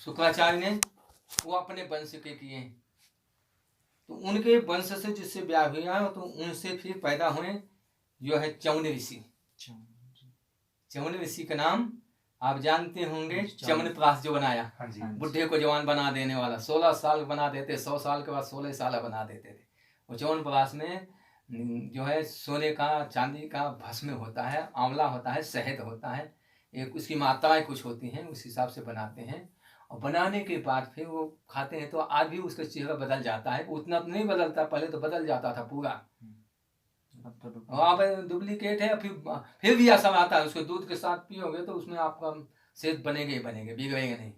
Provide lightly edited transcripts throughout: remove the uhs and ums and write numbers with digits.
शुक्राचार्य ने वो अपने वंश के किए, तो उनके वंश से जिससे ब्याह हुआ तो उनसे फिर पैदा हुए जो है चौन ऋषि। चौन ऋषि का नाम आप जानते होंगे, च्यवनप्राश जो बनाया, बुढ़े को जवान बना देने वाला, 16 साल बना देते, 100 साल के बाद 16 साल बना देते थे। वो च्यवनप्राश में जो है सोने का चांदी का भस्म होता है, आंवला होता है, शहद होता है, एक उसकी मात्राएं कुछ होती हैं, उस हिसाब से बनाते हैं। और बनाने के बाद फिर वो खाते हैं तो आज भी उसका चेहरा बदल जाता है, उतना तो नहीं बदलता, पहले तो बदल जाता था पूरा, आप डुप्लीकेट है। फिर भी असर आता है, उसको दूध के साथ पियोगे तो उसमें आपका सेहत बनेगा ही बनेगा, बिगड़ेगा नहीं,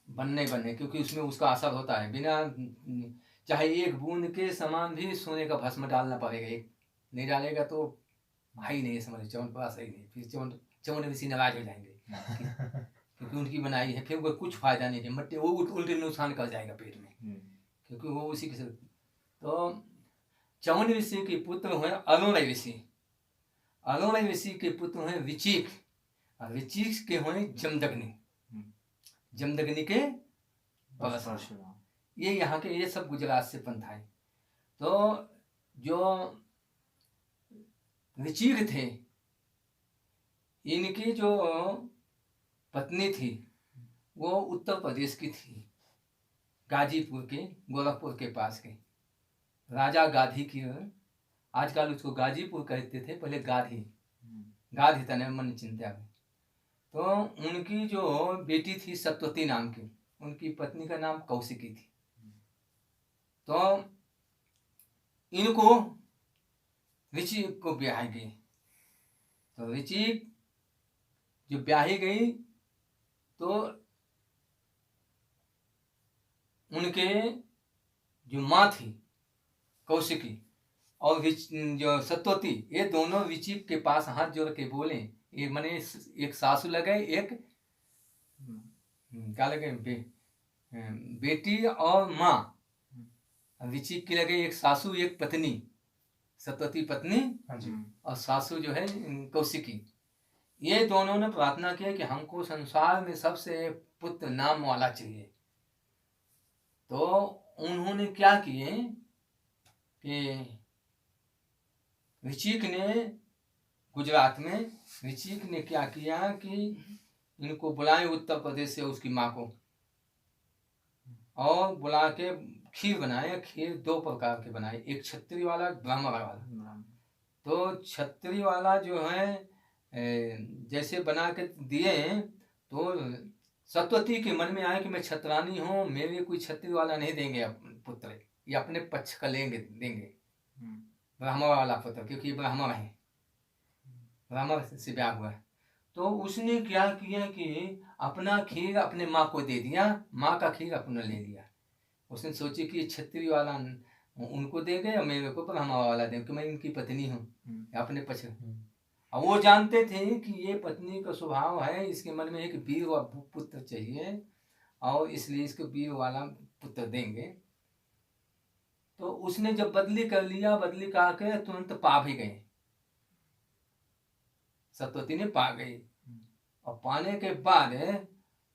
बनने क्योंकि उसमें उसका असर होता है। बिना चाहे एक बूंद के समान भी सोने का भस्म डालना पड़ेगा, एक नहीं डालेगा तो भाई नहीं समझ, च्यवनप्राश ही नहीं, फिर चौन ऋषि नाराज हो जाएंगे क्योंकि उनकी बनाई है, फिर वो कुछ फायदा नहीं है, मट्टी वो उल्टे नुकसान कर जाएगा पेट में, क्योंकि वो उसी के। तो चौन ऋषि के पुत्र हुए अरुण ऋषि, अरुण ऋषि के पुत्र हुए ऋचिक, और ऋचिक के हुए जमदग्नि, जमदग्नि के परशुराम। ये यहाँ के, ये सब गुजरात से पंथ आए। तो जो ऋचिक थे, इनकी जो पत्नी थी वो उत्तर प्रदेश की थी, गाजीपुर के, गोरखपुर के पास के राजा गाधी की, आजकल उसको गाजीपुर कहते थे, पहले गाधी, गाधी तने मन चिंता में। तो उनकी जो बेटी थी सत्यवती नाम की, उनकी पत्नी का नाम कौशिकी थी। तो इनको ऋचिक को ब्याही गई, तो ऋचिक जो ब्याही गई तो उनके जो माँ थी कौशिकी और जो सत्यवती, ये दोनों ऋचिक के पास हाथ जोड़ के बोले, ये मने एक सासू लगे, एक क्या लगे, बेटी और माँ, ऋचिक की लगे एक सासू एक पत्नी, सत्यवती पत्नी और सासू जो है कौशिकी। ये दोनों ने प्रार्थना किया कि हमको संसार में सबसे पुत्र नाम वाला चाहिए। तो उन्होंने क्या किए कि ऋचिक ने, गुजरात में ऋचिक ने क्या किया कि इनको बुलाए उत्तर प्रदेश से उसकी माँ को, और बुला के खीर बनाए। खीर 2 प्रकार के बनाए, एक क्षत्रिय वाला, ब्राह्मण वाला। तो क्षत्रिय वाला जो है जैसे बना के दिए तो सत्यवती के मन में आया कि मैं क्षत्रानी हूँ, मेरे कोई क्षत्रिय वाला नहीं देंगे पुत्र, ये अपने पक्ष का देंगे ब्राह्मण वाला पुत्र, क्योंकि ब्राह्मण है, ब्राह्मण से ब्याह हुआ है। तो उसने क्या किया कि अपना खीर अपने माँ को दे दिया, माँ का खीर अपना ले लिया। उसने सोची कि क्षत्रिय वाला उनको दे गए और मेरे को ब्राह्मण वाला दे, क्योंकि मैं इनकी पत्नी हूँ, अपने पक्ष। और वो जानते थे कि ये पत्नी का स्वभाव है, इसके मन में एक वीर पुत्र चाहिए और इसलिए इसको वीर वाला पुत्र देंगे। तो उसने जब बदली कर लिया, बदली कहा के तुरंत पा भी गए, सत्यवती ने पा गई। और पाने के बाद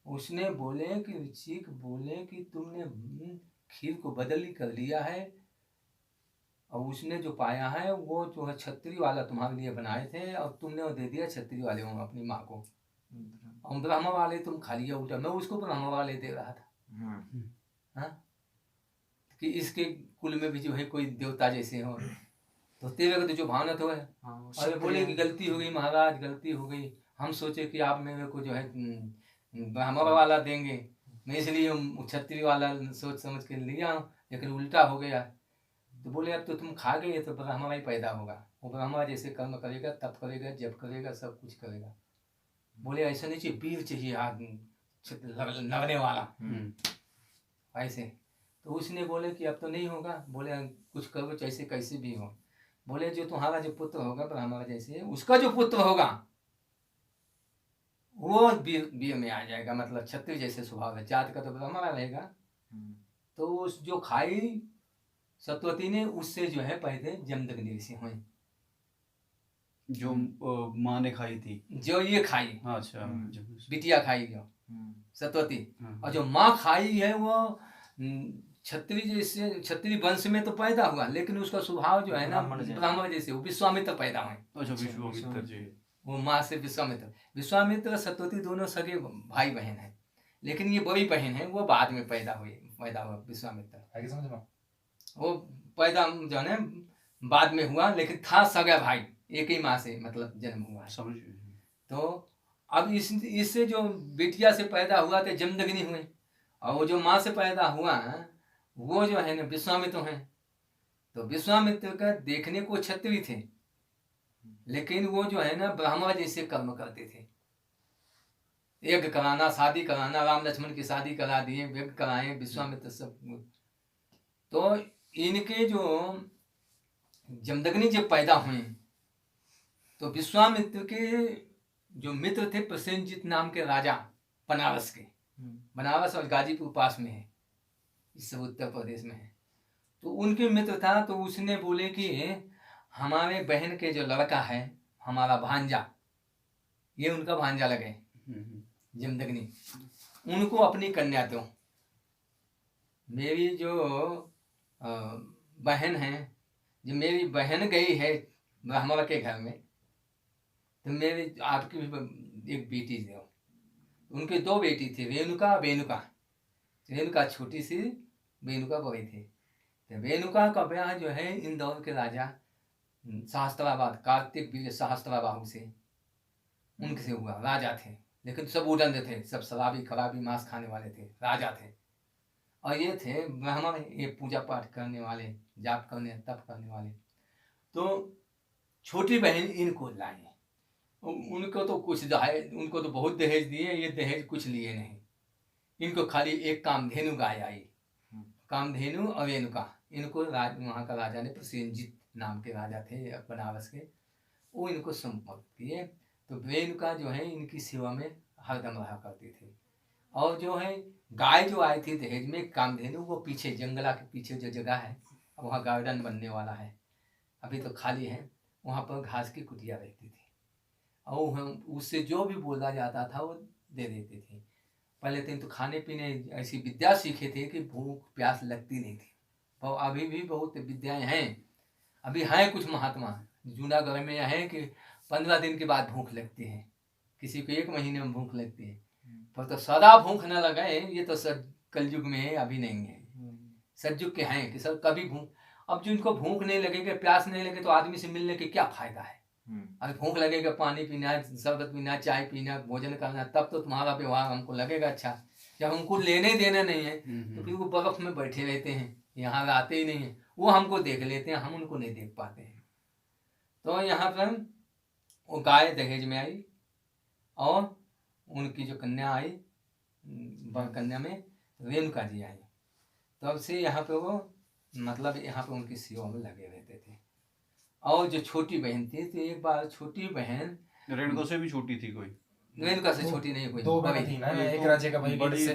उसने बोले कि ऋचिक बोले कि तुमने खीर को बदली कर लिया है, और उसने जो पाया है वो जो है क्षत्रिय वाला तुम्हारे लिए बनाए थे, और तुमने वो दे दिया क्षत्रिय वाले को, अपनी माँ को, और ब्राह्मण वाले तुम खा लिया उल्टा। मैं उसको ब्राह्मण वाले दे रहा था, हाँ, कि इसके कुल में भी जो है कोई देवता जैसे हो, तो तेरे तो जो भावना तो है। और बोले कि गलती हो गई महाराज, गलती हो गई, हम सोचे कि आप मेरे को जो है ब्राह्मण वाला देंगे, मैं इसलिए क्षत्रिय वाला सोच समझ के लिया, लेकिन उल्टा हो गया। तो बोले अब तो तुम खा गए तो ब्राह्मण ही पैदा होगा, वो ब्राह्मण जैसे कर्म करेगा, तप करेगा, जप करेगा, सब कुछ करेगा। बोले ऐसा नहीं चाहिए, वीर चाहिए आदमी लगने वाला ऐसे। तो उसने बोले कि अब तो नहीं होगा, बोले कुछ करो जैसे कैसे भी हो। बोले जो तुम्हारा जो पुत्र होगा ब्राह्मण जैसे, उसका जो पुत्र होगा वो वीर में आ जाएगा, मतलब क्षत्रिय जैसे स्वभाव है, जात का तो ब्राह्मण रहेगा। तो उस जो खाई सत्यवती ने, उससे जो है पहले जमदग्नि ऋषि हुए, जो माँ ने खाई थी, जो ये खाई, अच्छा, बिटिया खाई जो, सतवती। और जो माँ खाई है वो क्षत्रिय वंश में तो पैदा हुआ, लेकिन उसका स्वभाव जो है ना ब्राह्मण जैसे, वो विश्वामित्र पैदा हुए। अच्छा, विश्वामित्र जी। वो माँ से विश्वामित्र सतवती दोनों सगे भाई बहन हैं, लेकिन ये बड़ी बहन है, वो बाद में पैदा हुआ विश्वामित्र। वो पैदा जो है बाद में हुआ, लेकिन था सगा भाई, एक ही माँ से मतलब जन्म हुआ है। समझ। तो अब इससे जो बिटिया से पैदा हुआ थे जमदग्नि हुए, और वो जो माँ से पैदा हुआ वो जो है ना विश्वामित्र हैं। तो विश्वामित्र का देखने को क्षत्रिय थे, लेकिन वो जो है ना ब्राह्मण जैसे कर्म करते थे। यज्ञ कराना, शादी कराना, राम लक्ष्मण की शादी करा दिए, यज्ञ कराए विश्वामित्र सब। तो इनके जो जमदग्नि जब पैदा हुए तो विश्वामित्र के जो मित्र थे प्रसेनजीत नाम के राजा, बनारस के, बनारस और गाजीपुर पास में है, इस सब उत्तर प्रदेश में है। तो उनके मित्र था, तो उसने बोले कि हमारे बहन के जो लड़का है, हमारा भांजा, ये उनका भांजा लगे जमदग्नि, उनको अपनी कन्या दो। मेरी जो बहन है, जो मेरी बहन गई है ब्राह्मण के घर में, तो मेरी आपकी भी एक बेटी दो। उनके दो बेटी थी, रेणुका वेणुका। रेणुका छोटी सी, वेणुका बड़ी थी। तो वेणुका का ब्याह जो है इंदौर के राजा सहस्त्राबाद, कार्तिक वीर्य सहस्त्राबाहु से, उनके से हुआ। राजा थे, लेकिन सब उदंड थे, सब शराबी खराबी मांस खाने वाले थे, राजा थे। और ये थे ब्राह्मण, ये पूजा पाठ करने वाले, जाप करने तप करने वाले। तो छोटी बहन इनको लाए। उनको तो कुछ उनको तो बहुत दहेज दिए, ये दहेज कुछ लिए नहीं। इनको खाली एक कामधेनु गाय आई, कामधेनु और रेणुका। इनको वहाँ का राजा ने, प्रसेनजीत नाम के राजा थे बनारस के, वो इनको संपर्क किए। तो रेणुका जो है इनकी सेवा में हरदम रहा करती थी। और जो है गाय जो आई थी दहेज में, कामधेनु, वो पीछे जंगला के पीछे जो जगह है, वहाँ गार्डन बनने वाला है, अभी तो खाली है, वहाँ पर घास की कुटिया रहती थी। और हम उससे जो भी बोला जाता था वो दे देते थे। पहले दिन तो खाने पीने ऐसी विद्या सीखे थे कि भूख प्यास लगती नहीं थी। और अभी भी बहुत विद्याएं हैं, अभी हैं कुछ महात्मा जूनागढ़ में हैं कि 15 दिन के बाद भूख लगती है, किसी को 1 महीने में भूख लगती है। पर तो सदा भूख न लगे, ये तो सब कलयुग में है, अभी नहीं है। सतयुग के हैं कि सब कभी भूख, अब जिनको भूख नहीं लगेगा, प्यास नहीं लगे, तो आदमी से मिलने के क्या फायदा है। अभी भूख लगेगा, पानी पीना, शरबत पीना, चाय पीना, भोजन करना, तब तो तुम्हारा व्यवहार हमको लगेगा अच्छा। जब हमको लेने देना नहीं है तो फिर वो बर्फ में बैठे रहते हैं, यहाँ आते ही नहीं है। वो हमको देख लेते हैं, हम उनको नहीं देख पाते हैं। तो यहाँ पर वो गाय दहेज में आई, और उनकी जो कन्या आई, बड़ कन्या में रेणुका जी आई। तब से यहाँ पे वो मतलब यहाँ पे उनकी सेवा में लगे रहते थे। और जो छोटी बहन थी, तो एक बार छोटी बहन, रेणुका से भी छोटी थी कोई? रेणुका से छोटी नहीं कोई, दो बहन थी ना, एक राज्य का भाई, बड़ी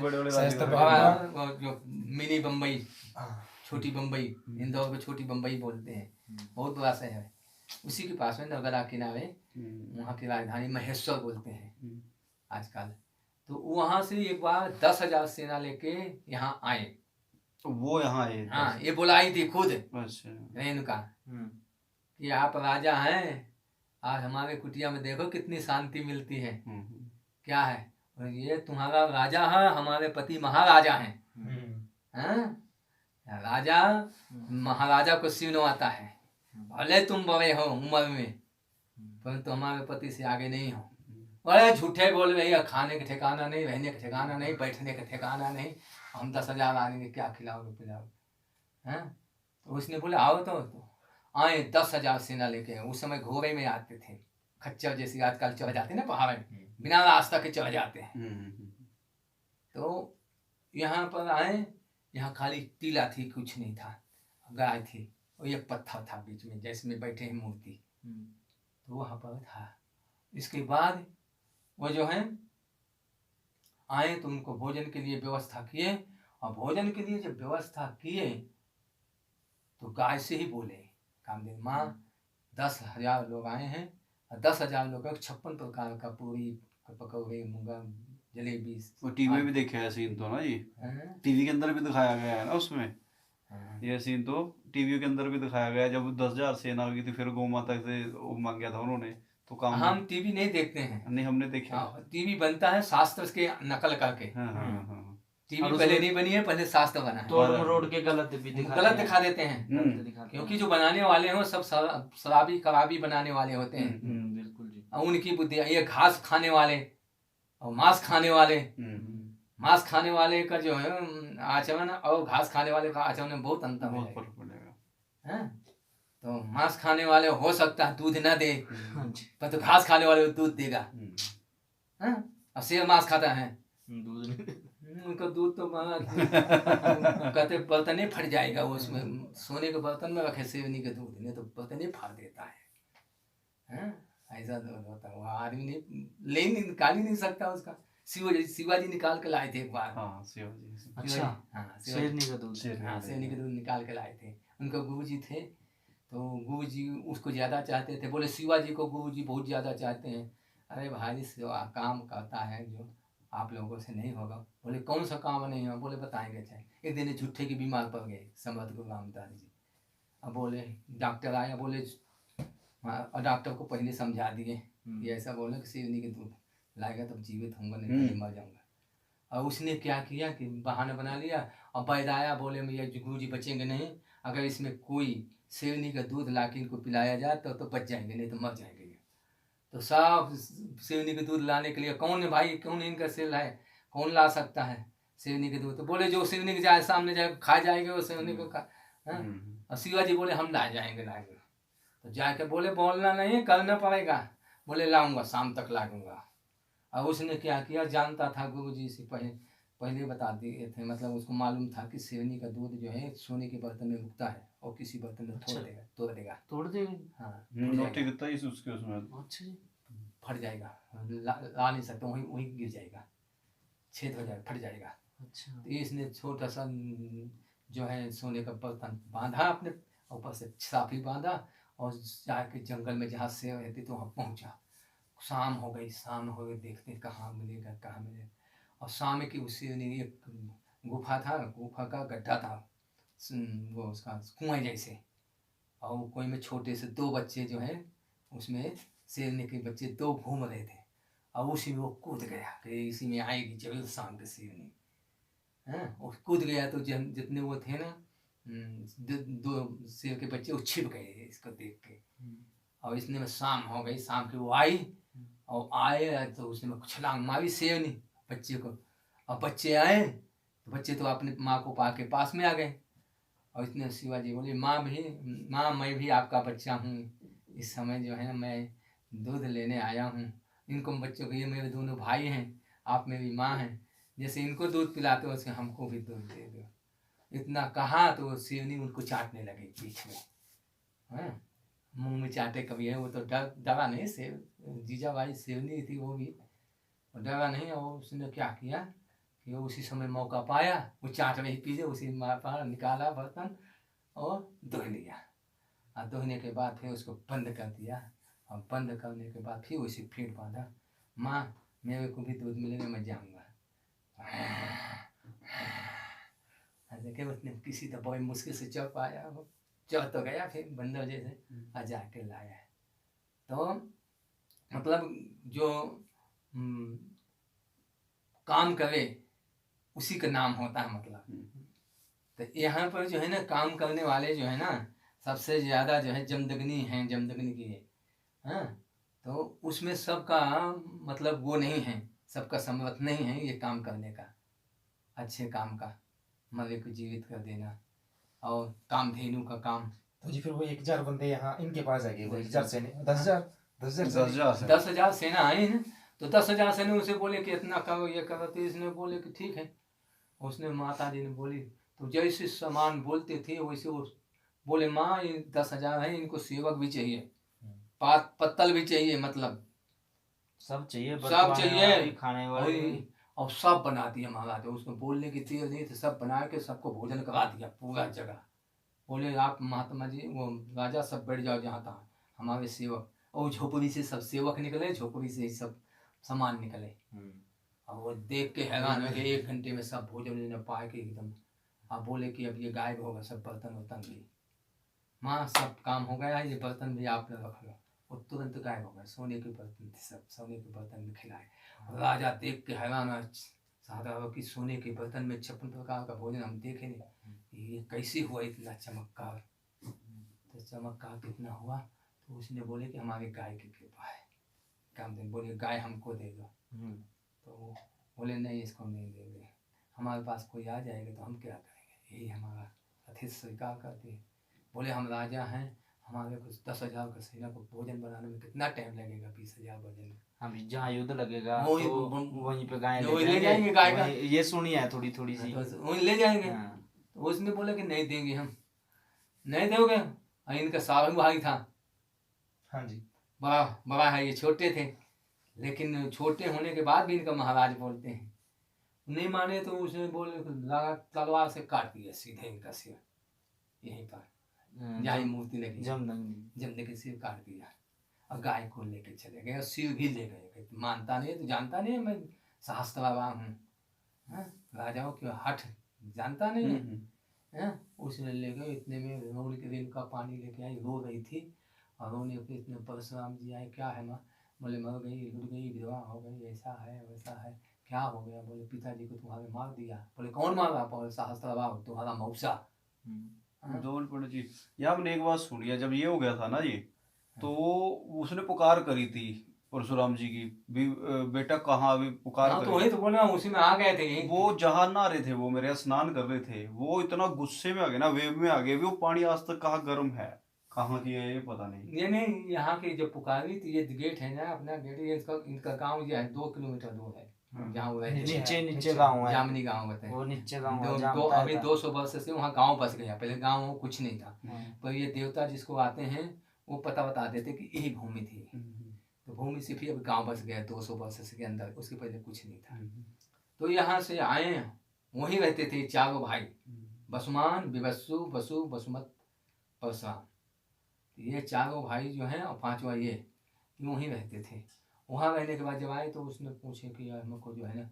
जो मिनी बम्बई, छोटी बम्बई, इंदौर को छोटी बम्बई बोलते हैं, बहुत बड़ा शहर है। उसी के पास में नर्मदा किनारे, वहाँ की राजधानी महेश्वर बोलते हैं आजकल। तो वहाँ से एक बार 10,000 सेना लेके यहाँ आए। वो यहाँ आए? हाँ, ये बुलाई थी खुद अच्छा। रेणुका कि आप राजा हैं, आज हमारे कुटिया में देखो कितनी शांति मिलती है। क्या है? और ये तुम्हारा राजा है, हमारे पति महाराजा हैं। राजा महाराजा को सिनवाता है, भले तुम बड़े हो उम्र में, परंतु हमारे पति से आगे नहीं हो। अरे झूठे बोल रही है, खाने का ठिकाना नहीं, रहने का ठिकाना नहीं, बैठने का ठिकाना नहीं, हम 10,000 आदमी क्या खिलाओगे पिलाओगे हैं? तो उसने बोले आओ। तो आए 10,000 सेना लेके। उस समय घोड़े में आते थे, खच्चर जैसे आजकल चढ़ जाते हैं ना पहाड़ में, बिना रास्ता के चढ़ जाते हैं। तो यहाँ पर आए, यहाँ खाली टीला थी, कुछ नहीं था, गाय थी और एक पत्थर था बीच में, जैसे में बैठे हैं मूर्ति, तो वहाँ पर था। इसके बाद वो जो है आए तो उनको भोजन के लिए व्यवस्था किए, और भोजन के लिए जब व्यवस्था किए तो गाय से ही बोले कामदेव माँ 10,000 लोग आए हैं, और 10,000 लोग 56 प्रकार का पूरी पकौड़े मुंगा जलेबी। वो टीवी में भी देखे है सीन तो ना ये, हाँ, टीवी के अंदर भी दिखाया गया है ना उसमें। हाँ, ये सीन तो टीवी के अंदर भी दिखाया गया है, जब 10,000 सेना आ गई थी, फिर गौ माता से वो मांग गया था उन्होंने, तो काम हम टीवी नहीं देखते हैं। नहीं हमने देखा है। टीवी बनता है शास्त्र के नकल करके। हाँ हाँ हाँ टीवी और पहले उसमें नहीं बनी है, पहले शास्त्र बना है। तोड़ मरोड़ के गलत भी दिखाते गलत हैं। दिखा देते हैं, गलत दिखाते हैं। क्योंकि जो बनाने वाले हैं वो सब शराबी कबाबी बनाने वाले होते हैं। बिल्कुल जी। और उनकी बुद्धि, ये घास खाने वाले और मांस खाने वाले, मांस खाने वाले का जो है आचरण और घास खाने वाले का आचरण में बहुत अंतर बहुत है। फर्क पड़ेगा। तो मांस खाने वाले हो सकता है दूध न दे, हाँ जी। पर तो घास खाने वाले दूध देगा। हाँ? और शेर मांस खाता है, दूध नहीं। उनका दूध तो कहते बर्तन ही फट जाएगा, वो उसमें सोने के बर्तन में रखे शेरनी के दूध, नहीं तो बर्तन ही फाड़ देता है। हाँ? ऐसा दूध होता है, वो आदमी नहीं ले नहीं निकाल ही नहीं सकता उसका। शिवाजी निकाल के लाए थे एक बार। हाँ शिवाजी। अच्छा। हाँ, शेरनी का दूध। हाँ, शेरनी के दूध निकाल के लाए थे। उनका गुरुजी थे, तो गुरुजी उसको ज़्यादा चाहते थे। बोले शिवाजी को गुरुजी बहुत ज़्यादा चाहते हैं। अरे भाई सेवा काम करता है जो आप लोगों से नहीं होगा। बोले कौन सा काम नहीं होगा? बोले बताएंगे। चाहे एक दिन झूठे की बीमार पड़ गए समर्थ गुरु रामदास जी। अब बोले डॉक्टर आया, बोले और डॉक्टर को पहले समझा दिए कि ऐसा बोले कि शेरनी के दूध लाएगा तब जीवित होऊंगा, नहीं तो मर जाऊंगा। और उसने क्या किया कि बहाना बना लिया और बैद आया, बोले ये गुरु जी बचेंगे नहीं, अगर इसमें कोई शेरनी का दूध ला के इनको पिलाया जाए तो बच जाएंगे, नहीं तो मर जाएंगे। तो सब शेरनी के दूध लाने के लिए कौन है भाई, कौन इनका सेल है, कौन ला सकता है शेरनी के दूध? तो बोले जो शेरनी के जाए सामने जाए खा जाएंगे वो शेरनी को खा। और शिवाजी बोले हम ला जाएंगे लाएंगे। तो जाके बोले बोलना नहीं, करना पड़ेगा। बोले लाऊंगा, शाम तक लाऊंगा। और उसने क्या किया, जानता था गुरु जी से पहले बता दिए थे, मतलब उसको मालूम था कि शेरनी का दूध जो है सोने के बर्तन में उगता है और किसी बर्तन में तोड़ देगा। हाँ, रोटी कितना ही उसके उसमें। अच्छा जी। फट जाएगा, ला नहीं सकता, वहीं वहीं गिर जाएगा, छेद हो जाएगा, फट जाएगा। अच्छा। तो इसने छोटा सा जो है सोने का बर्तन बांधा, अपने ऊपर से साफी बांधा और जाके जंगल में जहाँ सेव रहती तो वहाँ पहुँचा। शाम हो गई, देखते कहाँ मिलेगा। और शाम की उसी एक गुफा था, गुफा का गड्ढा था, वो उसका कुआं जैसे, और वो कुएं में छोटे से 2 बच्चे जो है उसमें शेरनी के बच्चे 2 घूम रहे थे। और उसी में वो कूद गया कि इसी में आएगी जरूर शाम के शेरनी। हाँ, वो कूद गया तो जितने वो थे ना 2 शेर के बच्चे वो छिप गए इसको देख के। और इसने में शाम हो गई, शाम की वो आई और आए तो उसने छलांग मारी शेरनी बच्चे को। और बच्चे आए तो बच्चे तो अपने माँ को पा के पास में आ गए। और इतने शिवाजी बोले माँ मैं भी आपका बच्चा हूँ, इस समय जो है मैं दूध लेने आया हूँ। इनको बच्चों को, ये मेरे दोनों भाई हैं, आप मेरी माँ हैं, जैसे इनको दूध पिलाते हो वैसे हमको भी दूध दे दो। इतना कहा तो शेरनी उनको चाटने लगी पीठ में। हाँ, मुँह में चाटे कभी है, वो तो डरा नहीं, जीजाबाई शेरनी थी वो भी डरा नहीं। और उसने क्या किया कि वो उसी समय मौका पाया, वो चाट रही पीछे, उसी पर निकाला बर्तन और धो लिया। और धोने के बाद फिर उसको बंद कर दिया। और बंद करने के बाद फिर उसी फिर बांधा, माँ मेरे को भी दूध मिलेगा, मैं जाऊँगा। देखिए उसने किसी तो बहुत मुश्किल से चढ़ पाया, चढ़ तो गया फिर बंदर जैसे, आ जाके लाया। तो मतलब जो काम करे उसी का नाम होता है मतलब। तो यहाँ पर जो है ना काम करने वाले जो है ना सबसे ज़्यादा जो है जमदग्नि की है। हाँ, तो उसमें सबका मतलब वो नहीं है, सबका समर्थ नहीं है ये काम करने का, अच्छे काम का, मरे को जीवित कर देना और कामधेनु का काम। तो जी फिर वो 1000 बंदे यहाँ इनके पास आएंगे, वो 1000 सेना, 10,000 सेना आई है। तो 10,000 सेना उसे बोले कि इतना करो ये करो, तो इसने बोले कि ठीक है। उसने माता जी ने बोली, तो जैसे सामान बोलते थे वैसे वो बोले माँ ये 10,000 है, इनको सेवक भी चाहिए, पत्तल भी चाहिए, मतलब सब चाहिए, सब चाहिए, खाने वाले। और सब बना दिया महाराज। तो उसको बोलने की तेल नहीं थे, सब बना के सबको भोजन करा दिया पूरा जगह। बोले आप महात्मा जी वो राजा सब बैठ जाओ जहाँ था, हमारे सेवक। और झोपड़ी से सब सेवक निकले, झोपड़ी से ही सब सामान निकले। और वो देख के हैरान हो गए, 1 घंटे में सब भोजन उन्होंने पा के एकदम। अब बोले कि अब ये गायब होगा सब बर्तन वर्तन भी। माँ सब काम हो गया है, ये बर्तन भी आप रख लो। वो तुरंत गायब हो गए, सोने के बर्तन थे सब, सोने के बर्तन में खिलाए। राजा देख के हैरान है, साहब कि सोने के बर्तन में 56 प्रकार का भोजन हम देखे नहीं, ये कैसे हुआ इतना चमत्कार। तो चमत्कार कितना हुआ, तो उसने बोले कि हमारे गाय की कृपा है। कामदेव बोले गाय हमको दे दो। तो वो बोले नहीं, इसको नहीं देंगे, हमारे पास कोई आ जाएगा तो हम क्या करेंगे, यही हमारा अतिथि स्वीकार करते हैं। बोले हम राजा हैं, हमारे कुछ 10,000 का सेना को भोजन बनाने में कितना टाइम लगेगा, 20,000 भोजन। अभी जहाँ युद्ध लगेगा वही- तो वहीं पे गाय वही ले जाएंगे गाय का। ये सुनी है थोड़ी थोड़ी सी। तो वही ले जाएंगे। हाँ। तो उसने बोला कि नहीं देंगे, हम नहीं दोगे। और इनका सावन भाई था, हाँ जी। बड़ा बड़ा है, ये छोटे थे, लेकिन छोटे होने के बाद भी इनका महाराज बोलते हैं। नहीं माने तो उसने बोले लगा तलवार से काट दिया सीधे इनका सिर, यहीं पर जहाँ ये मूर्ति लगी जमने के सिर काट दिया। और गाय को लेके चले गए और सिर भी ले गए। मानता नहीं तो जानता नहीं मैं सहस्त्रवान हूँ, राजाओं की हठ जानता नहीं है। उसने ले गए, इतने में रोल के दिन का पानी लेके आई, रो रही थी। और रोने पे इतने परशुराम जी आए, क्या है माँ? बोले मर गई, लुट गई, विधवा हो गई, ऐसा है वैसा है। क्या हो गया? बोले पिताजी को तुम्हारे मार दिया। बोले कौन मारा? बोले सहस्त्रवान तुम्हारा मौसा। धौलपुर जी। यहाँ हमने एक बात सुनी है, जब ये हो गया था ना ये, तो उसने पुकार करी थी परशुराम जी की भी, बेटा कहाँ? अभी पुकार हाँ, करी। तो वही तो बोला, उसी में आ गए थे। वो जहाँ नहा रहे थे, वो मेरे यहाँ स्नान कर रहे थे, वो इतना गुस्से में आ गए ना, वेव में आ गए। वो पानी आज तक कहाँ गर्म है, कहाँ की है ये पता नहीं। ये नहीं, यहाँ की जो पुकारी थी, ये गेट है ना अपना गेट, ये इनका गाँव जो है 2 किलोमीटर दूर है जहाँ वो रहते हैं। नीचे गाँव है, जामनी गाँव कहते हैं वो नीचे गाँव है, दो जहाँ अभी 200 वर्ष से वहाँ गाँव बस गया। पहले गाँव कुछ नहीं था, पर ये देवता जिसको आते हैं वो पता बता देते कि यही भूमि थी। तो भूमि से फिर अब गाँव बस गया 200 वर्ष के अंदर, उसके पहले कुछ नहीं था। तो यहाँ से आए, वहीं रहते थे चारों भाई, बसुमान, विवस्सु, वसु, वसुमत, परशुराम। ये चारों भाई जो हैं, और 5वां ये वहीं रहते थे। वहाँ रहने के बाद जब आए तो उसने पूछे कि यार हमको जो है ना,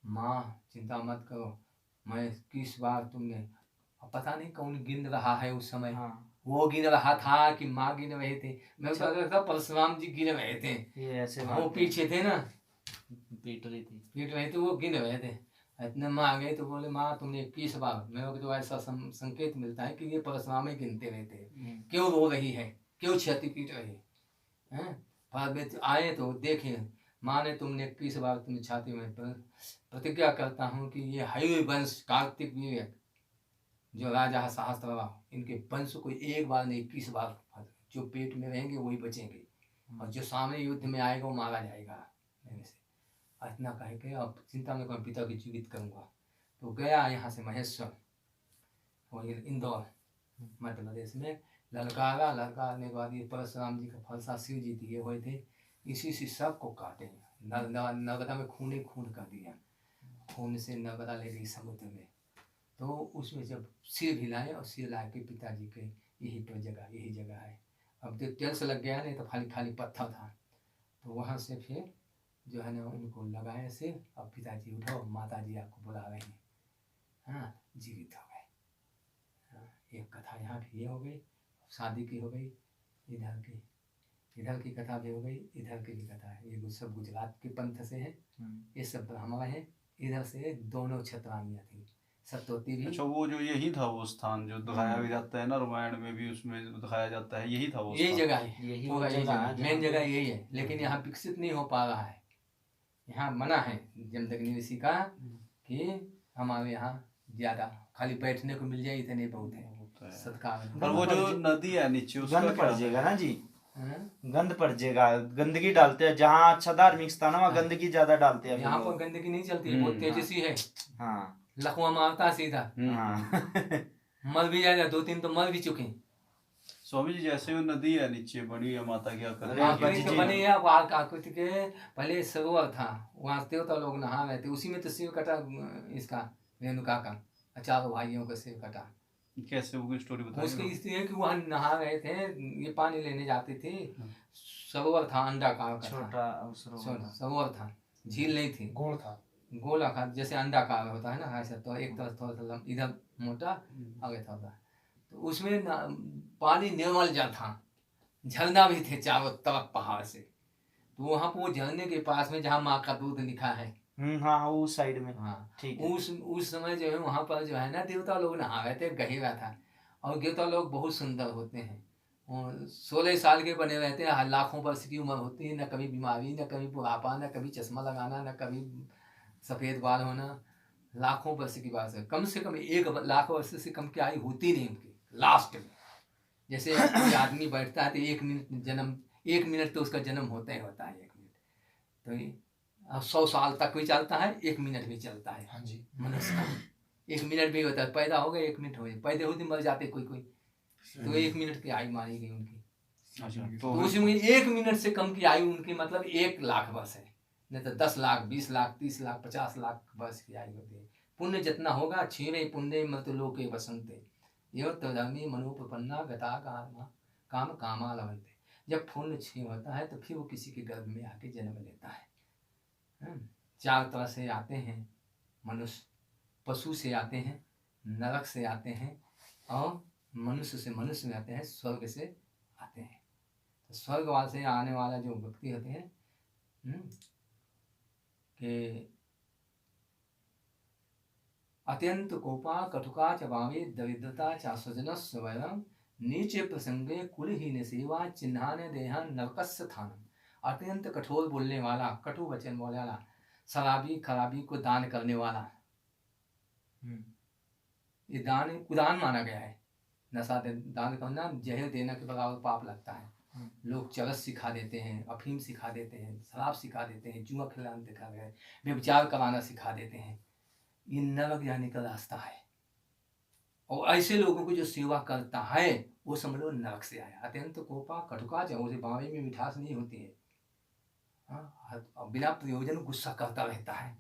माँ चिंता मत करो, मैं किस बार तुमने, अब पता नहीं कौन गिन रहा है उस समय। वो गिन रहा था कि माँ गिन रहे थे। मैं तो लग रहा था परशुराम जी गिन रहे थे, ये ऐसे वो पीछे थे ना, पीट रही थी, पीट रहे थे, वो गिन रहे थे। इतने माँ आ गए तो बोले माँ तुमने 21 बार, मेरे को तो ऐसा संकेत मिलता है कि ये परशुराम ही गिनते रहते हैं, क्यों रो रही है, क्यों छाती पीट रही है। बाद आए तो देखे, माँ ने तुमने 21 बार तुमने छाती में, प्रतिज्ञा करता हूँ कि ये हरि वंश कार्तिक विवेक जो राजा है सहस्त्रवान, इनके वंश को एक बार नहीं 21 बार, जो पेट में रहेंगे वही बचेंगे, और जो सामने युद्ध में आएगा वो मारा जाएगा मेरे से। इतना कह के अब चिंता में कोई पिता की जीवित करूँगा। तो गया यहाँ से महेश्वर, वही इंदौर मध्य प्रदेश में, ललकारने के बाद ये परशुराम जी का फलसा शिव जी दिए हुए थे, इसी से सबको काटे, नर्मदा में खून कर दिया, खून से नर्मदा ले गई समुद्र में। तो उसमें जब सिर हिलाए और सिर ला के पिताजी के यही जगह है। अब तो तेल से लग गया, नहीं तो खाली पत्थर था। तो वहाँ से फिर जो है ना उनको लगाए सिर, अब पिताजी उठो, माता जी आपको बुला रहे हैं, हाँ जीवित हो गए। एक कथा यहाँ की ये हो गई, शादी की हो गई, इधर की कथा भी हो गई, इधर की भी कथा है। ये सब गुजरात के पंथ से है, ये सब ब्राह्मण है। इधर से दोनों छत्रानियाँ थी, सतवती भी। अच्छा, वो जो यही था वो स्थान जो दिखाया भी जाता है ना, रामायण में भी उसमें दिखाया जाता है, यही था वो यही स्थान। जगह है, यही होगा यही जगह जगह, मेन जगह यही है। लेकिन यहाँ विकसित नहीं हो पा रहा है, यहाँ मना है जमदग्नि ऋषि का कि हमारे यहाँ ज्यादा खाली बैठने को मिल जाए इतने बहुत है सत्कार। पर वो जो नदी है नीचे उसका गंद क्या पड़ जाएगा ना जी, हाँ? गंद पड़ जाएगा, गंदगी डालते हैं जहाँ अच्छा धार्मिक स्थान है वहाँ गंदगी ज्यादा डालते हैं यहाँ पर गंदगी नहीं चलती है, बहुत तेजस्वी है। हाँ लखवा मारता सीधा, हाँ मर भी जाएगा, 2-3 तो मर भी चुके हैं। स्वामी जी, जैसे वो नदी है नीचे बनी है, माता क्या कर आकृति तो बनी है, वो आकृति के पहले सरोवर था, वहाँ देवता लोग नहा रहे थे, उसी में तो सिर कटा इसका, रेणुका का, चारों भाइयों का सिर कटा। कैसे वो स्टोरी बताइए। उसकी स्थिति है कि वहाँ नहा रहे थे, ये पानी लेने जाते थे, सरोवर था, अंडाकार का था, छोटा सरोवर था, झील नहीं थी, गोल था। गोलाकार जैसे अंडाकार होता है ना ऐसा, तो एक तरफ थोड़ा सा इधर मोटा, आगे थोड़ा, तो उसमें पानी निर्मल जल था, झरना भी थे चारों तरफ पहाड़ से। तो वहाँ पर वो झरने के पास में जहाँ माँ का दूध लिखा है, हाँ हाँ, उस साइड में। हाँ ठीक है। उस समय जो है वहाँ पर जो है ना देवता लोग नहा रहे थे, गहिरा था। और देवता लोग बहुत सुंदर होते हैं, और 16 साल के बने रहते हैं, लाखों वर्ष की उम्र होती है, न कभी बीमारी, न कभी बुढ़ापा, न कभी चश्मा लगाना, न कभी सफ़ेद बाल होना। लाखों वर्ष की बात है, कम से कम 1 लाख वर्ष से कम की आयु होती नहीं उनकी लास्ट में। जैसे कोई आदमी बैठता है तो 1 मिनट तो उसका जन्म होता ही होता है, 1 मिनट। तो ये 100 साल तक भी चलता है, 1 मिनट भी चलता है। हाँ जी। मनुष्य का 1 मिनट भी होता है, पैदा हो गए 1 मिनट हो गए, पैदे होते मर जाते कोई, तो 1 मिनट की आयु मानी गई उनकी। अच्छा, तो उसमें 1 मिनट से कम की आयु उनकी मतलब 1 लाख वर्ष है, नहीं तो 10 लाख 20 लाख 30 लाख 50 लाख वर्ष की आयु होती है। पुण्य जितना होगा, क्षीणे पुण्य मत लोके वसंते, यो तो धर्मी मनोपन्ना गता काम कामा लवंते। जब पुण्य क्षीण होता है तो फिर वो किसी के गर्भ में आके जन्म लेता है। 4 तरह से आते हैं मनुष्य, पशु से आते हैं, नरक से आते हैं, और मनुष्य से मनुष्य में आते हैं, स्वर्ग से आते हैं। तो स्वर्गवास से आने वाला जो व्यक्ति होते हैं कि अत्यंत कोपा कटुका च भावे दरिद्रता च स्वजनस्य वैरम नीचे प्रसंगे कुलहीन सेवा चिन्हाने देहन नरकस्य थानम। अत्यंत कठोर बोलने वाला, कटु वचन बोलने वाला, शराबी खराबी को दान करने वाला, ये दान कुदान माना गया है। नशा दान करना जहर देना के बराबर पाप लगता है। लोग चरस सिखा देते हैं, अफीम सिखा देते हैं, शराब सिखा देते हैं, जुआ खिलाना दिखा गया, व्यभिचार कराना सिखा देते हैं। ये नरक जाने का रास्ता है। और ऐसे लोगों को जो सेवा करता है वो समझ लो नरक से आया। अत्यंत कोपा कटुका जो उसे बावे में मिठास नहीं होती है, हाँ, बिना प्रयोजन गुस्सा करता रहता है।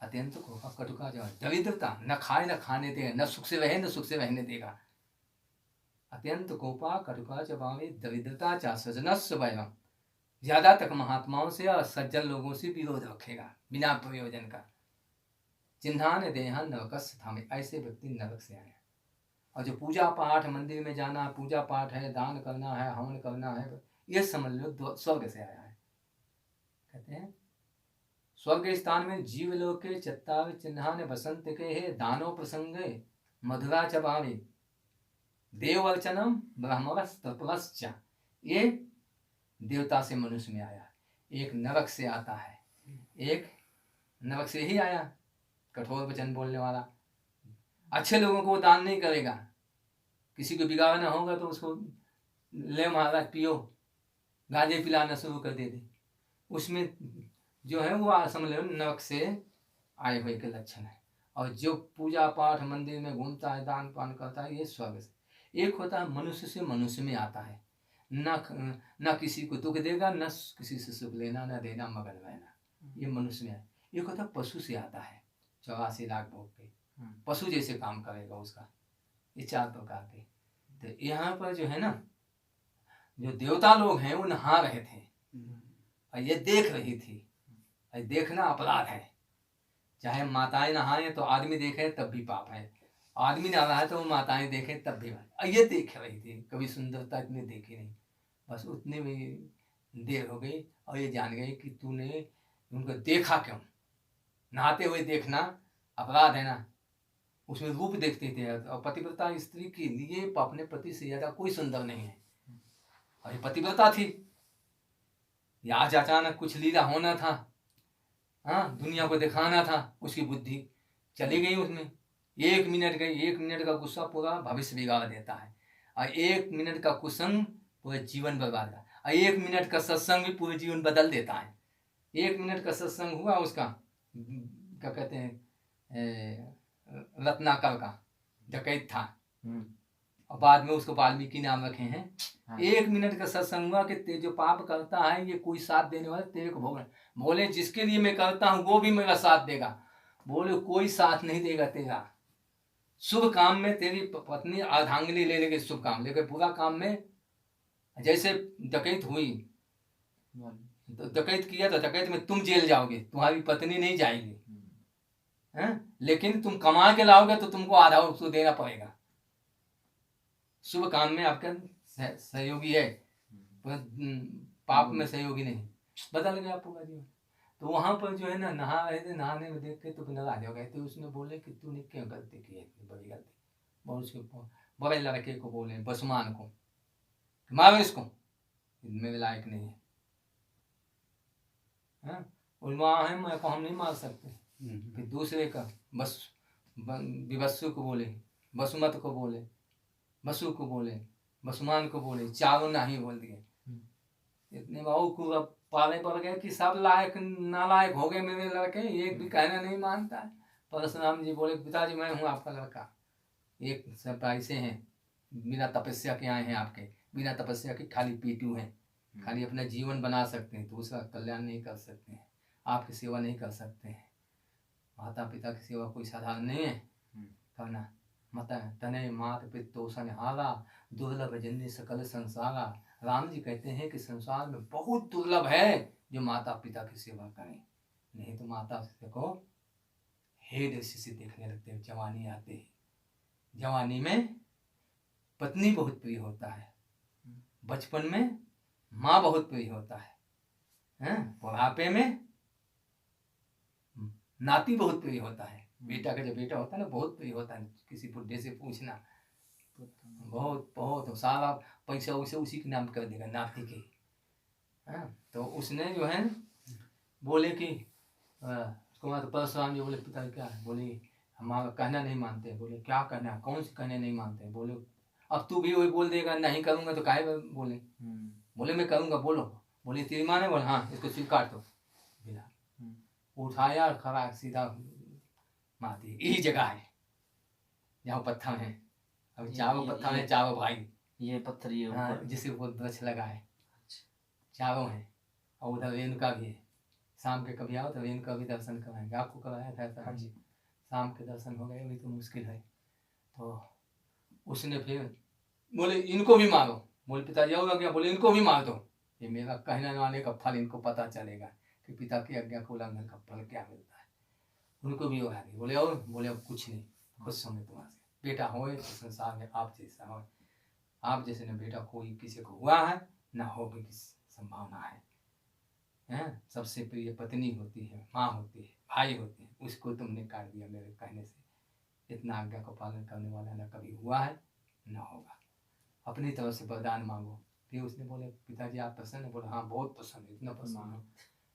अत्यंत कोपा कटुका जो दरिद्रता, न खाए न खाने देगा, न सुख से रहे न सुख से रहने देगा। अत्यंत कोपा कटुका चबावे दरिद्रता चा सजनस्य वैरम, ज्यादा तक महात्माओं से और सज्जन लोगों से विरोध रखेगा बिना प्रयोजन का। चिन्हान देहन नरकस्य थामे, ऐसे व्यक्ति नरक से आया। और जो पूजा पाठ, मंदिर में जाना, पूजा पाठ है, दान करना है, हवन करना है, ये समझ लो स्वर्ग से आया है। कहते हैं स्वर्ग स्थान में जीव लोग के चत्तार चिन्हान बसंत के है दानो प्रसंगे मधुरा चबावे देववचनम ब्रह्मवस्तपलश्च। ये देवता से मनुष्य में आया, एक नरक से आता है, एक नरक से ही आया, कठोर वचन बोलने वाला। अच्छे लोगों को दान नहीं करेगा, किसी को बिगाड़ना होगा तो उसको ले महाराज पियो, गांजे पिलाना शुरू कर दे, उसमें जो है वो समझ लो नरक से आए हुए के लक्षण है। और जो पूजा पाठ मंदिर में घूमता है, दान पान करता है, ये स्वर्ग से। एक होता है मनुष्य से मनुष्य में आता है, न किसी को दुख देगा, न किसी से सुख लेना न देना, मगन रहना, ये मनुष्य में है। एक होता है पशु से आता है, 84 लाख भोग के पशु जैसे काम करेगा उसका। ये 4 प्रकार के। तो यहाँ पर जो है ना, जो देवता लोग हैं वो नहा रहे थे और ये देख रही थी। और देखना अपराध है, चाहे माताएं नहाए तो आदमी देखे तब भी पाप है, आदमी नहा रहा है तो वो माताएं देखें तब भी पाप। ये देख रही थी, कभी सुंदरता इतनी देखी नहीं, बस उतने में देर हो गई और ये जान गई कि तूने उनको देखा क्यों। नहाते हुए देखना अपराध है ना, उसमें रूप देखते थे। और पतिव्रता स्त्री के लिए अपने पति से ज्यादा कोई सुंदर नहीं है, और ये पतिव्रता थी। आज अचानक कुछ लीला होना था, हाँ, दुनिया को दिखाना था, उसकी बुद्धि चली गई उसमें। 1 मिनट गई, 1 मिनट का गुस्सा पूरा भविष्य बिगाड़ देता है, और 1 मिनट का कुसंग पूरा जीवन बर्बाद है, और 1 मिनट का सत्संग भी पूरे जीवन बदल देता है। 1 मिनट का सत्संग हुआ उसका, क्या कहते हैं, रत्नाकर का डकैत था, और बाद में उसको वाल्मीकि नाम रखे हैं। हाँ। 1 मिनट का सत्संग हुआ कि जो पाप करता है ये कोई साथ देने वाला तेरे को भोगना। बोले जिसके लिए मैं करता हूँ वो भी मेरा साथ देगा, बोले कोई साथ नहीं देगा तेरा। शुभ काम में तेरी पत्नी अर्धांगिनी ले लेगी शुभ काम, लेकिन बुरा काम में, जैसे डकैत हुई, डकैत किया तो डकैत में तुम जेल जाओगे, तुम्हारी पत्नी नहीं जाएगी। हैं? लेकिन तुम कमा के लाओगे तो तुमको आधा उसको देना पड़ेगा। शुभ काम में आपका सहयोगी है, पर पाप में सहयोगी नहीं। बदल गया पूरा जीवन। तो वहां पर जो है ना, नहा रहे थे, नहाने में देख के तो नाराज हो गए। तो उसने बोले कि तूने क्यों गलती की है, इतनी बड़ी गलती। और उसके बड़े लड़के को बोले, बसमान को, मारो इसको, मेरे लायक नहीं है। उलमा है, मैं को हम नहीं मार सकते। फिर दूसरे का बस विवस्सु को बोले, बसुमत को बोले, बसु को बोले, बसुमान को बोले, चारों नहीं बोल दिए। इतने बाबू को अब पाले पड़ गए कि सब लायक नालायक हो गए मेरे लड़के, एक भी कहना नहीं मानता है। परशुराम जी बोले, पिताजी मैं हूँ आपका लड़का, एक सब ऐसे हैं बिना तपस्या के आए हैं आपके, बिना तपस्या के खाली पीटू हैं, खाली अपना जीवन बना सकते हैं तो उसका कल्याण नहीं कर सकते हैं, आपकी सेवा नहीं कर सकते हैं। माता पिता की सेवा कोई साधारण नहीं है करना। माता तने मात पितोषण हारा, दुर्लभ जन्य सकल संसारा। राम जी कहते हैं कि संसार में बहुत दुर्लभ है जो माता पिता की सेवा करें, नहीं तो माता पिता को हे दृष्टि से देखने लगते हैं। जवानी आते ही, जवानी में पत्नी बहुत प्रिय होता है, बचपन में माँ बहुत प्रिय होता है, बुढ़ापे में नाती बहुत प्रिय होता है। बेटा का जो बेटा होता है ना बहुत प्रिय होता है। किसी बुढ़े से पूछना, बहुत बहुत सारा पैसा उसे उसी के नाम कर देगा, नाती के। तो उसने जो है बोले कि उसको तो परशुराम जी बोले, पिता क्या है? बोले हमारा कहना नहीं मानते। बोले क्या कहना, कौन से कहने नहीं मानते? बोले अब तू भी वही बोल देगा, नहीं करूँगा तो काहे बोले? बोले मैं करूँगा, बोलो। बोले तेरी माँ ने? बोले हाँ, इसको स्वीकार दो। बिना उठाया, खड़ा सीधा माती, यही जगह है जहाँ पत्थर है। अब चारों पत्थर है, चारों भाई, ये पत्थर ये हाँ, जिसके ऊपर वृक्ष लगा है, चारों हैं। और उधर रेणुका भी है। शाम के कभी आओ तो रेणुका भी दर्शन कराएंगे, आपको कराया था ऐसा? हाँ जी। शाम के दर्शन हो गए, अभी तो मुश्किल है। तो उसने फिर बोले इनको भी मारो। बोले पिताजी होगा क्या? बोले इनको भी मार दो, ये मेरा कहने वाले का फल इनको पता चलेगा कि पिता की आज्ञा को उल्लंघन का फल क्या मिलता है। उनको भी उड़ा दिया। बोले और? बोले अब कुछ नहीं, कुछ समय तुम्हारे से बेटा हो तो संसार में आप जैसा हो, आप जैसे न बेटा कोई किसी को हुआ है न हो भी किसी संभावना है। सबसे प्रिय पत्नी होती है, माँ होती है, भाई होते हैं, उसको तुमने काट दिया मेरे कहने से। इतना आज्ञा का पालन करने वाला न कभी हुआ है न होगा। अपनी तरफ से वरदान मांगो। फिर उसने बोले पिताजी आप प्रसन्न है? बोले हाँ बहुत प्रसन्न, इतना प्रसन्न है।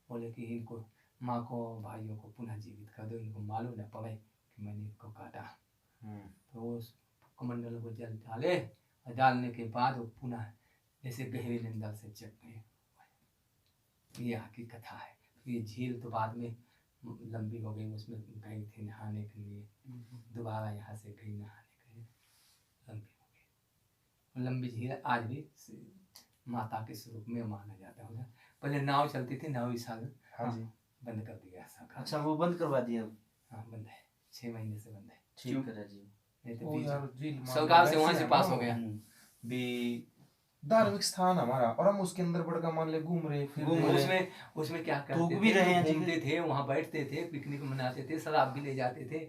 बोले कि इनको माँ को भाइयों को पुनः जीवित कर दो, इनको मालूम न पड़े कि मैंने इनको काटा। तो उस कमंडल को जल डाले, और डालने के बाद वो पुनः जैसे गहरी निंदा से चक गए। ये आखिरी कथा है। ये झील तो बाद में लंबी हो गई, उसमें गई थी नहाने के लिए, दोबारा यहाँ से गई नहाने के लिए, लंबी हो गई। लंबी झील आज भी माता के स्वरूप में माना जाता है। पहले नाव चलती थी, नाव इस साल हाँ जी बंद कर दिया सरकार। अच्छा वो बंद करवा दिया? हाँ बंद है, 6 महीने से बंद है। ठीक है जी। नहीं तो ओ बीच यार, झील सरकार से वहाँ से वैसे पास है हो ना, गया। भी धार्मिक स्थान हमारा, और हम उसके अंदर बड़का मान ले घूम रहे फिर घूम रहे। रहे। उसमें क्या तो करते भी थे? रहे हैं जी। घूमते थे, वहाँ बैठते थे, पिकनिक मनाते थे, शराब भी ले जाते थे।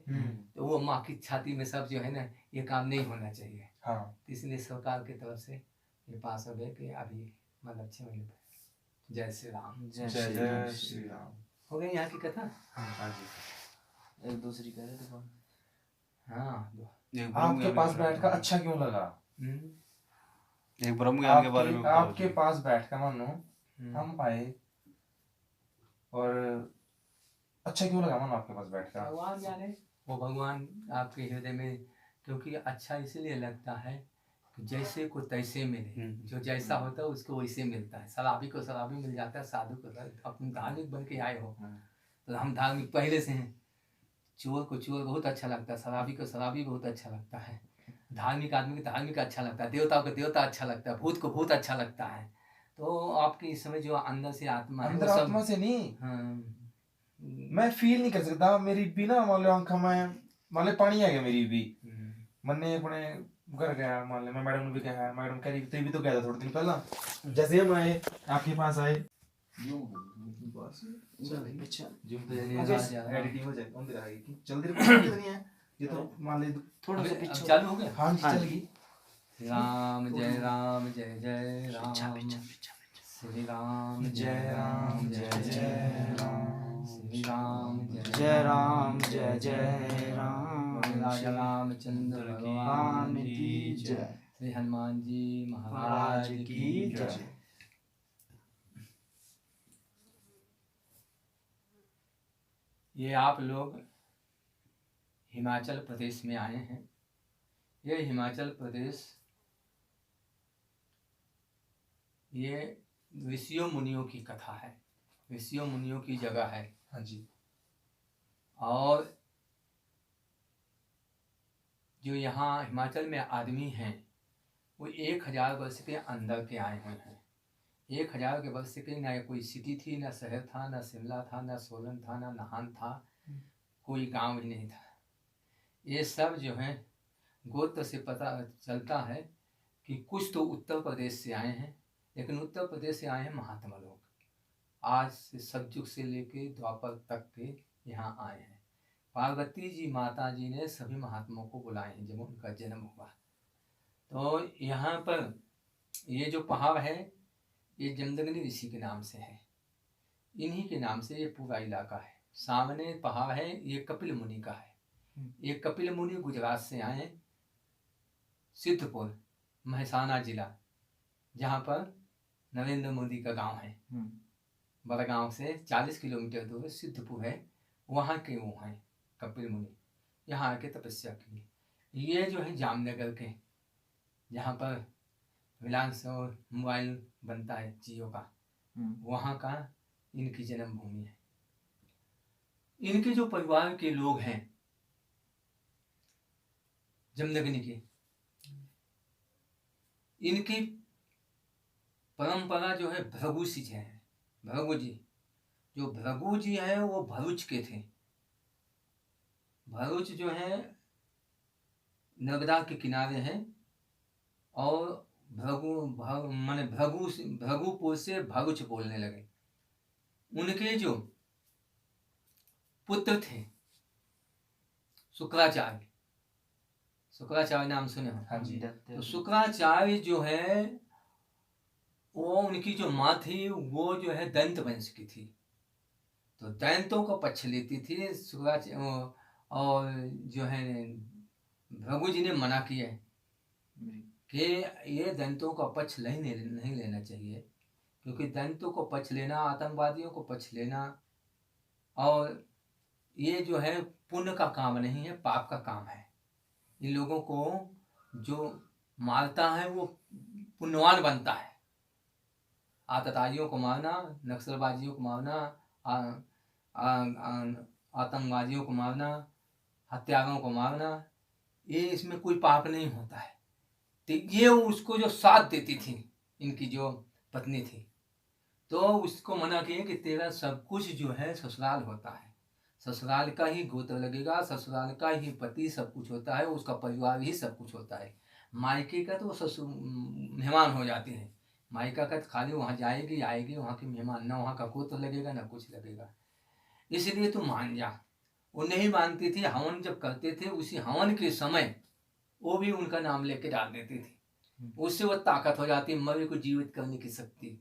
तो वो माँ की छाती में सब जो है ना, ये काम नहीं होना चाहिए। हाँ इसलिए सरकार की तरफ से ये पास हो गए कि अभी मतलब 6 महीने पहले। जय श्री राम। जय जय श्री जय राम। श्री राम। हो गई यहाँ की कथा। हाँ जी। एक दूसरी कह रहे थे कौन? हाँ एक ब्रह्म आपके ज्ञान पास के बारे बैठ कर में- अच्छा क्यों लगा? एक ब्रह्म ज्ञान के बारे में बताओ आपके जी। पास बैठ कर मानो हम आए, और अच्छा क्यों लगा मानो आपके पास बैठ कर? भगवान जाने, वो भगवान आपके हृदय में, क्योंकि अच्छा इसलिए लगता है कि जैसे को तैसे मिले। जो जैसा होता है उसको वैसे मिलता है। शराबी को शराबी मिल जाता है, साधु को अपन धार्मिक बन के आए हो तो हम धार्मिक पहले से हैं। चोर को चोर बहुत अच्छा लगता है, शराबी को शराबी बहुत अच्छा लगता है, धार्मिक आदमी को धार्मिक अच्छा लगता है, देवता को देवता अच्छा लगता है, भूत को भूत अच्छा लगता है। तो आपके इस समय जो अंदर से आत्मा है अंदर वो सब आत्मा से नहीं, हाँ, मैं फील नहीं कर सकता। मेरी भी ना मान लो आंखों में मान लो पानी आ गया मेरी भी। मैंने अपने घर गया, मान लो मैं मैडम ने भी कहा, मैडम कह रही थी भी तो गया था थोड़े दिन पहला, जैसे हम आए आपके पास आए पीछे एडिटिंग हो जाएगी अंदर आएगी जल्दी कितनी है ये तो मान ले थोड़ा सा अब पीछे चालू हो गया। हाँ जी हाँ चल जी। गई राम जय राम जय जय पीछे राम, पीछे पीछे श्री राम जय राम जय जय राम श्री राम जय राम जय जय राम राजा रामचंद्र भगवान भगवान की जय। श्री हनुमान जी महाराज महाराज की की जय। जय। ये आप लोग हिमाचल प्रदेश में आए हैं। ये हिमाचल प्रदेश ये ऋषियों मुनियों की कथा है, ऋषियों मुनियों की जगह है। हाँ जी और जो यहाँ हिमाचल में आदमी हैं वो 1000 वर्ष के अंदर के आए हुए हैं। 1000 के वर्ष के ना कोई सिटी थी, ना शहर था, ना शिमला था, ना सोलन था, ना नाहन था, कोई गांव ही नहीं था। ये सब जो है गोत्र से पता चलता है कि कुछ तो उत्तर प्रदेश से आए हैं, लेकिन उत्तर प्रदेश से आए हैं महात्मा लोग। आज से सतयुग से लेके द्वापर तक के यहाँ आए हैं। पार्वती जी माता जी ने सभी महात्माओं को बुलाए हैं जब उनका जन्म हुआ। तो यहाँ पर ये जो पहाड़ है ये जमदग्नि ऋषि के नाम से है, इन्हीं के नाम से ये पूरा इलाका है। सामने पहाड़ है ये कपिल मुनि का है। ये कपिल मुनि गुजरात से आए, सिद्धपुर महसाना जिला, जहाँ पर नरेंद्र मोदी का गांव है। बड़गांव से 40 किलोमीटर दूर सिद्धपुर है, वहाँ के वो हैं कपिल मुनि। यहाँ आके तपस्या की। ये जो है जामनगर के, जहाँ पर रिलायंस और मोबाइल बनता है जियो का, वहाँ का इनकी जन्मभूमि है। इनके जो परिवार के लोग हैं जमदग्नि के, इनकी परंपरा जो है भृगु से है। भृगु जी, जो भृगु जी है वो भरूच के थे। भरूच जो है नर्मदा के किनारे हैं और माने भृगुपुर से भरूच बोलने लगे। उनके जो पुत्र थे शुक्राचार्य, शुक्राचार्य नाम सुने हो? हाँ जी तो शुक्राचार्य जो है वो उनकी जो माँ थी वो जो है दंत वंश की थी, तो दैंतों का पक्ष लेती थी शुक्राचार्य। और जो है भृगु जी ने मना किया है कि ये दंतों का पक्ष नहीं लेना चाहिए, क्योंकि दंतों को पक्ष लेना, आतंकवादियों को पक्ष लेना, और ये जो है पुण्य का काम नहीं है, पाप का काम है। इन लोगों को जो मारता है वो पुण्यवान बनता है। आतताइयों को मारना, नक्सलबाजियों को मारना, आतंकवादियों को मारना, हत्यारों को मारना, ये इसमें कोई पाप नहीं होता है। तो ये उसको जो साथ देती थी, इनकी जो पत्नी थी, तो उसको मना किया कि तेरा सब कुछ जो है ससुराल होता है, ससुराल का ही गोत्र लगेगा, ससुराल का ही पति सब कुछ होता है, उसका परिवार ही सब कुछ होता है। मायके का तो ससुर मेहमान हो जाते हैं, मायका का खाली वहाँ जाएगी आएगी, वहाँ की मेहमान, ना वहाँ का गोत्र लगेगा ना कुछ लगेगा। इसलिए तू मान जा। वो नहीं मानती थी। हवन जब करते थे उसी हवन के समय वो भी उनका नाम लेके डाल देती थी, उससे वो ताकत हो जाती, मरे को जीवित करने की शक्ति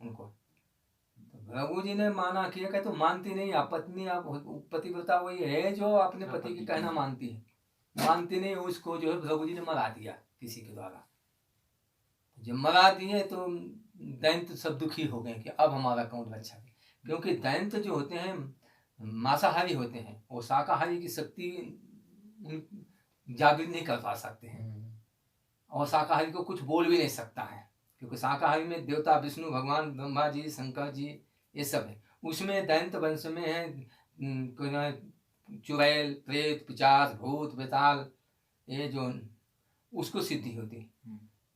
उनको। तो भृगु जी ने माना किया कि तो मानती नहीं, आप पत्नी, आप पतिव्रता वही है जो अपने पति की कहना मानती है, मानती नहीं, उसको जो है भृगु जी ने मरा दिया किसी के द्वारा। जब मरा दिए तो दैंत सब दुखी हो गए कि अब हमारा कौन रक्षा है, क्योंकि दैंत जो होते हैं मांसाहारी होते हैं, वो शाकाहारी की शक्ति जागृत नहीं कर पा सकते हैं, और शाकाहारी को कुछ बोल भी नहीं सकता है, क्योंकि शाकाहारी में देवता विष्णु भगवान ब्रह्मा जी शंकर जी ये सब है। उसमें दैंत वंश में है चुड़ैल, प्रेत, पिशाच, भूत, बेताल, ये जो उसको सिद्धि होती।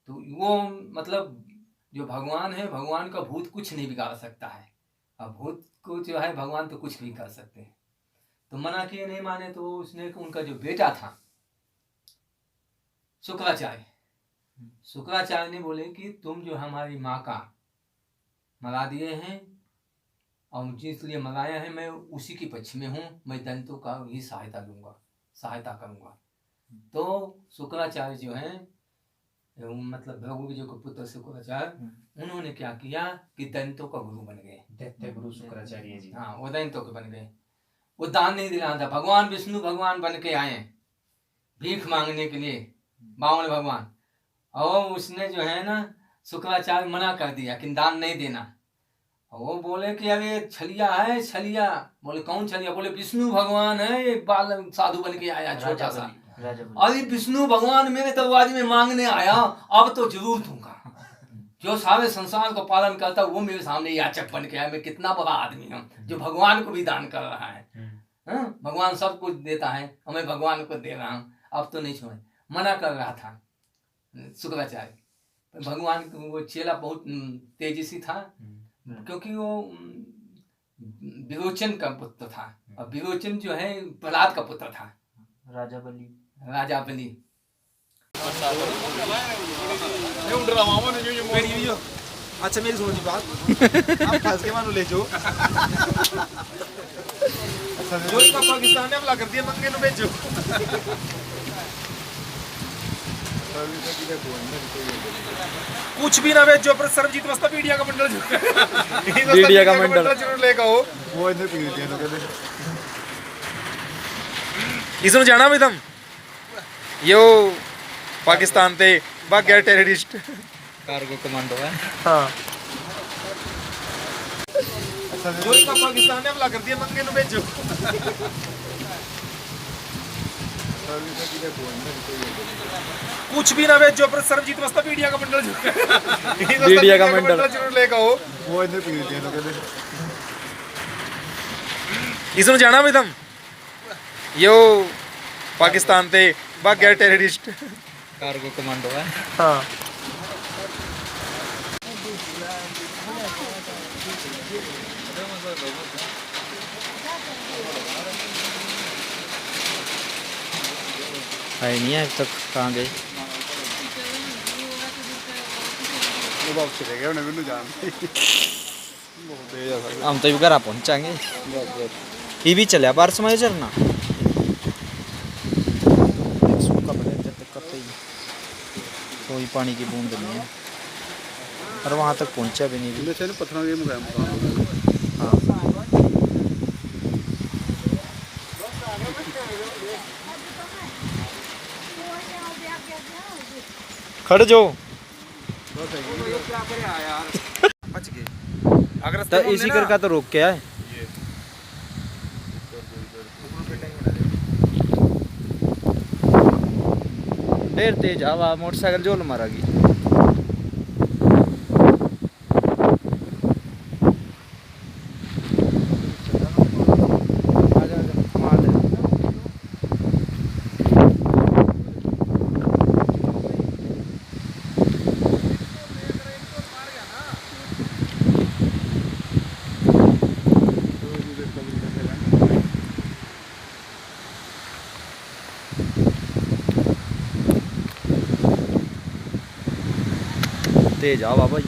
तो वो मतलब जो भगवान है, भगवान का भूत कुछ नहीं बिगाड़ सकता है, और भूत को जो है भगवान तो कुछ भी कर सकते हैं। तो मना किए, नहीं माने, तो उसने उनका जो बेटा था शुक्राचार्य, शुक्राचार्य ने बोले कि तुम जो हमारी माँ का मरा दिए हैं, और जिस लिए मराया है मैं उसी के पक्ष में हूँ, मैं दैत्यों का ही सहायता करूँगा। तो शुक्राचार्य जो हैं, मतलब भृगु के पुत्र शुक्राचार्य, उन्होंने क्या किया कि दैत्यों का गुरु बन गए। दैत्य गुरु शुक्राचार्य जी। हाँ, वो दैत्यों के बन गए। वो दान नहीं दिलाना था, भगवान विष्णु भगवान बन के आए भीख मांगने के लिए, बावन भगवान। और उसने जो है ना शुक्राचार्य मना कर दिया कि दान नहीं देना। वो बोले कि अरे छलिया है, छलिया। बोले कौन छलिया? बोले विष्णु भगवान है, एक बाल साधु बन के आया छोटा सा। अरे विष्णु भगवान मेरे दरवाजे में मांगने आया, अब तो जरूर दूंगा। जो सारे संसार को पालन करता वो मेरे सामने याचक बन के आया। मैं कितना बड़ा आदमी हूँ जो भगवान को भी दान कर रहा है। भगवान सब कुछ देता है और मैं भगवान को दे रहा हूँ, अब तो नहीं छोड़े। मना कर रहा था शुक्राचार्य। भगवान वो चेला बहुत तेजस्वी था, क्योंकि वो विरोचन का पुत्र था, और विरोचन जो है प्रहलाद का पुत्र था, राजा बलि। अच्छा मेरी सुनो जी बात, आप फंस के मानो ले जो पाकिस्तान ने हमला कर दिया, मंगे नु भेजो। कुछ भी ना भेजो, पर सर्वजीत वस्ता मीडिया का मंडल जरूर लेगा वो इधर पी दिया तो कहते इसमें जाना भी तुम यो पाकिस्तान ते भाग्य टेररिस्ट कार्गो कमांडो है। हाँ जो पाकिस्तान ने हमला कर दिया, मंगे नु भेजो। कुछ भी ना भेजो, पर सर्वजीत वस्ता मीडिया का मंडल जरूर लेगा वो इधर पी दिया तो कहते इसमें जाना भी तुम यो पाकिस्तान ते भाग्य टेररिस्ट कार्गो कमांडो है। हाँ है नहीं है अब तक, कहाँ गए? हम तो घर पहुंचाएंगे। ये भी चलिया बारिश में चलना सूखा पड़े जब तक कतई कोई पानी की बूंद नहीं है, और वहाँ तक पहुंचा भी नहीं। हाँ खड़ जो तो इसी कर का तो रोक के आए। ढेर तेज हवा, मोटरसाइकिल जोल मारेगी। तेज हवा भाई,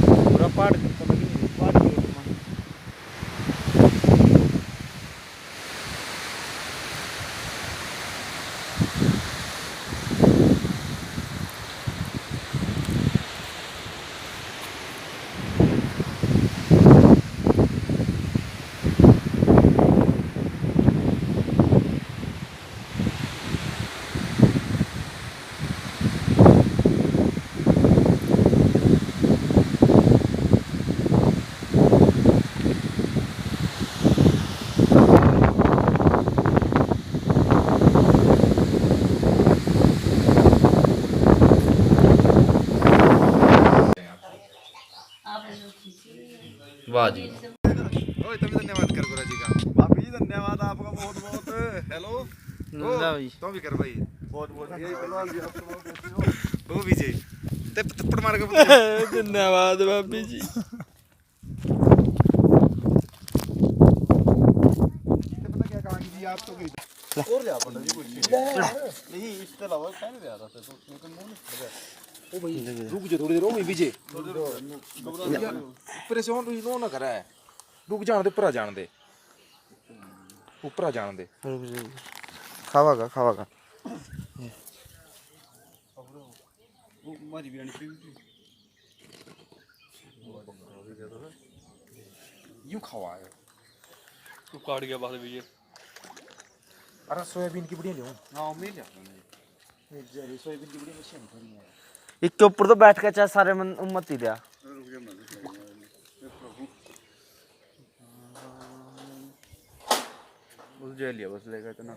पूरा पहाड़ वाह जी। ओए तभी धन्यवाद कर गुरु जी का। बापी जी धन्यवाद आपका बहुत बहुत। हेलो तो भी कर भाई, बहुत बहुत वो विजय ते थप्पड़ मार के धन्यवाद बापी जी। पता क्या कहानी जी आप तो और ले आप जी कुछ नहीं इसके अलावा क्या नहीं आ रहा था तो लेकिन मुंह नहीं ओ भाई रुक जा थोड़ी देर, ओ भाई विजय परेशान तू नो ना करा है, रुक जान दे, ऊपर जान दे, ऊपर जान दे। खावागा खावागा वो मारी बिरयानी पे यूं खवा है। तू काट गया बाद में ये। अरे सोयाबीन की बढ़िया ले हां मैं ले आता सोयाबीन की बढ़िया मशीन खड़ी है। इसके ऊपर तो बैठ के चाहे सारे उम्मत ही दिया बस जे लिया बस लेगा इतना।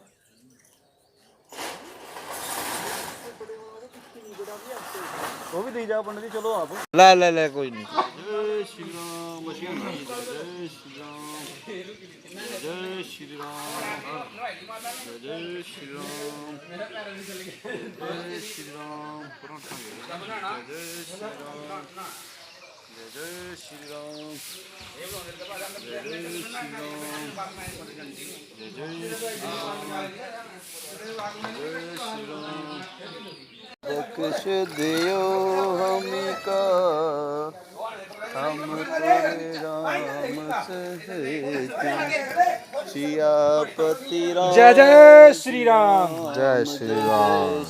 वो भी दे जा पंडित जी, चलो आप। ले कोई नहीं। जय श्री राम, जय श्री राम, जय श्री राम, जय श्री राम, जय श्री राम, जय श्री राम, जय श्री राम, बख्श दियो हमें का, हम तेरे राम सहेते, सियापति राम। जय जय श्री राम, जय श्री राम,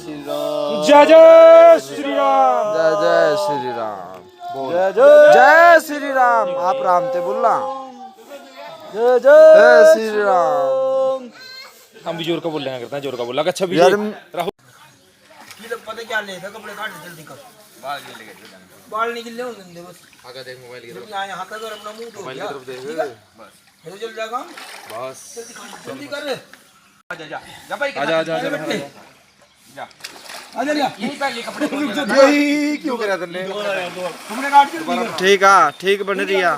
जय जय श्री राम, जय जय श्री राम, जय श्री राम। आप राम ते बोलना, जय जय श्री राम। हम भी जोर का बोल रहे हैं, करते हैं जोर का बोला। अच्छा यार राहुल पता क्या ले था, कपड़े काट जल्दी कर, बाल नहीं गिले होंगे बस। आगे देख मोबाइल की तरफ, यहाँ हाथ कर, अपना मुंह धो मोबाइल की दिया। तरफ देख बस हो चल जाएगा, बस। जल्दी कर। आजा आजा आजा आजा यही पहले कपड़े यही क्यों करा तुमने? कपड़े काट के ठीक है, ठीक बन रही है।